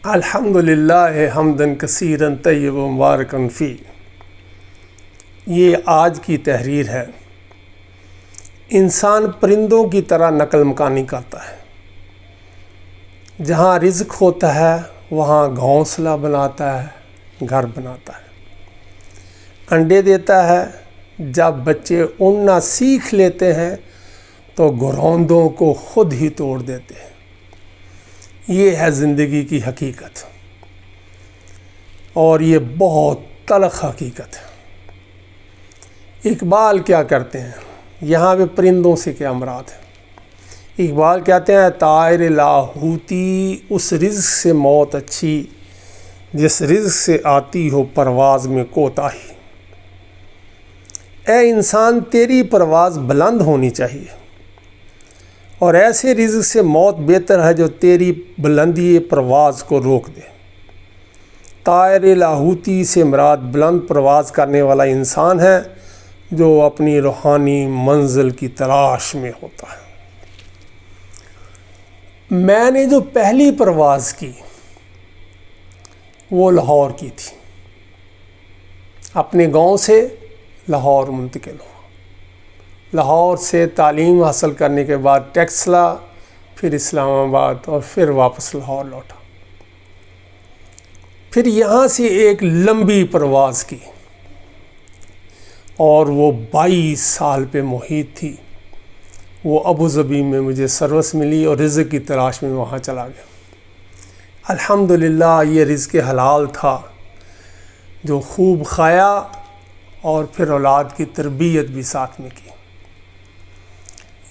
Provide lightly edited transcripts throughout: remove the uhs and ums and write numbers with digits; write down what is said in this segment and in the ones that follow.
الحمدللہ حمدن کثیرن طیب مبارکن فی۔ یہ آج کی تحریر ہے۔ انسان پرندوں کی طرح نقل مکانی کرتا ہے۔ جہاں رزق ہوتا ہے وہاں گھونسلہ بناتا ہے، گھر بناتا ہے، انڈے دیتا ہے۔ جب بچے اڑنا سیکھ لیتے ہیں تو گھروندوں کو خود ہی توڑ دیتے ہیں۔ یہ ہے زندگی کی حقیقت، اور یہ بہت تلخ حقیقت ہے۔ اقبال کیا کرتے ہیں؟ یہاں پہ پرندوں سے کیا مراد ہے؟ اقبال کہتے ہیں طائر لاہوتی اس رزق سے موت اچھی جس رزق سے آتی ہو پرواز میں کوتاہی۔ اے انسان تیری پرواز بلند ہونی چاہیے، اور ایسے رزق سے موت بہتر ہے جو تیری بلندی پرواز کو روک دے۔ طائر لاہوتی سے مراد بلند پرواز کرنے والا انسان ہے جو اپنی روحانی منزل کی تلاش میں ہوتا ہے۔ میں نے جو پہلی پرواز کی وہ لاہور کی تھی۔ اپنے گاؤں سے لاہور منتقل ہوا۔ لاہور سے تعلیم حاصل کرنے کے بعد ٹیکسلا، پھر اسلام آباد، اور پھر واپس لاہور لوٹا۔ پھر یہاں سے ایک لمبی پرواز کی، اور وہ 22 سال پہ محیط تھی۔ وہ ابوظبی میں مجھے سروس ملی اور رزق کی تلاش میں وہاں چلا گیا۔ الحمدللہ یہ رزق حلال تھا جو خوب کھایا، اور پھر اولاد کی تربیت بھی ساتھ میں کی۔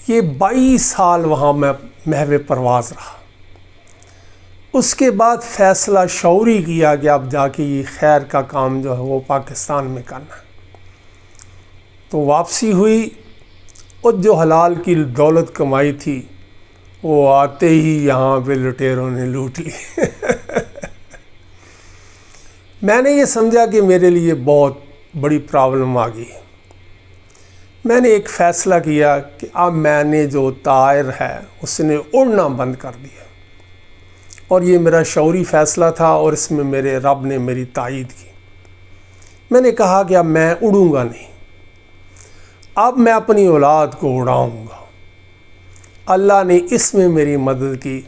یہ 22 سال وہاں میں محو پرواز رہا۔ اس کے بعد فیصلہ شعوری کیا کہ اب جا کے یہ خیر کا کام جو ہے وہ پاکستان میں کرنا ہے۔ تو واپسی ہوئی، اور جو حلال کی دولت کمائی تھی وہ آتے ہی یہاں پہ لٹیروں نے لوٹ لی۔ میں نے یہ سمجھا کہ میرے لیے بہت بڑی پرابلم آ گئی۔ میں نے ایک فیصلہ کیا کہ اب میں نے جو طائر ہے اس نے اڑنا بند کر دیا، اور یہ میرا شعوری فیصلہ تھا، اور اس میں میرے رب نے میری تائید کی۔ میں نے کہا کہ اب میں اڑوں گا نہیں، اب میں اپنی اولاد کو اڑاؤں گا۔ اللہ نے اس میں میری مدد کی،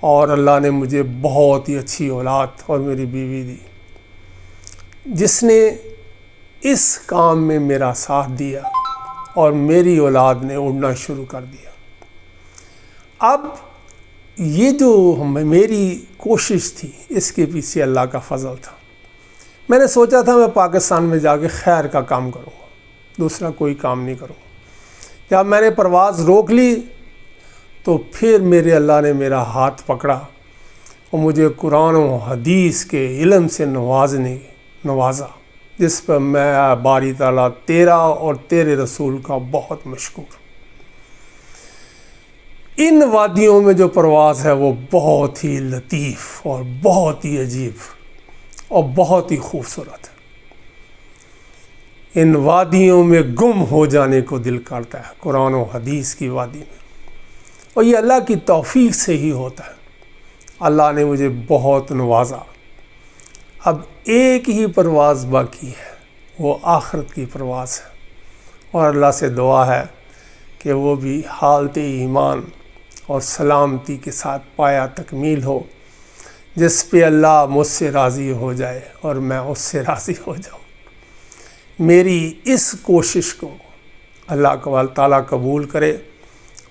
اور اللہ نے مجھے بہت ہی اچھی اولاد اور میری بیوی دی، جس نے اس کام میں میرا ساتھ دیا، اور میری اولاد نے اڑنا شروع کر دیا۔ اب یہ جو میری کوشش تھی اس کے پیچھے اللہ کا فضل تھا۔ میں نے سوچا تھا میں پاکستان میں جا کے خیر کا کام کروں گا، دوسرا کوئی کام نہیں کروں گا۔ جب میں نے پرواز روک لی تو پھر میرے اللہ نے میرا ہاتھ پکڑا اور مجھے قرآن و حدیث کے علم سے نوازا، جس پر میں باری تعالیٰ تیرا اور تیرے رسول کا بہت مشکور۔ ان وادیوں میں جو پرواز ہے وہ بہت ہی لطیف اور بہت ہی عجیب اور بہت ہی خوبصورت ہے۔ ان وادیوں میں گم ہو جانے کو دل کرتا ہے، قرآن و حدیث کی وادی میں، اور یہ اللہ کی توفیق سے ہی ہوتا ہے۔ اللہ نے مجھے بہت نوازا۔ اب ایک ہی پرواز باقی ہے، وہ آخرت کی پرواز ہے، اور اللہ سے دعا ہے کہ وہ بھی حالت ایمان اور سلامتی کے ساتھ پایا تکمیل ہو، جس پہ اللہ مجھ سے راضی ہو جائے اور میں اس سے راضی ہو جاؤں۔ میری اس کوشش کو اللہ تعالیٰ قبول کرے،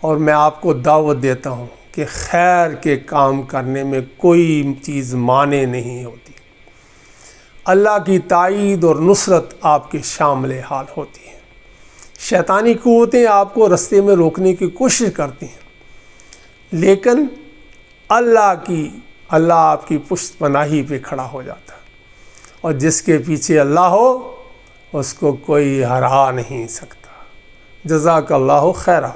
اور میں آپ کو دعوت دیتا ہوں کہ خیر کے کام کرنے میں کوئی چیز مانع نہیں ہوتی۔ اللہ کی تائید اور نصرت آپ کے شامل حال ہوتی ہے۔ شیطانی قوتیں آپ کو رستے میں روکنے کی کوشش کرتی ہیں، لیکن اللہ آپ کی پشت پناہی پہ کھڑا ہو جاتا ہے، اور جس کے پیچھے اللہ ہو اس کو کوئی ہرا نہیں سکتا۔ جزاک اللہ خیرہ۔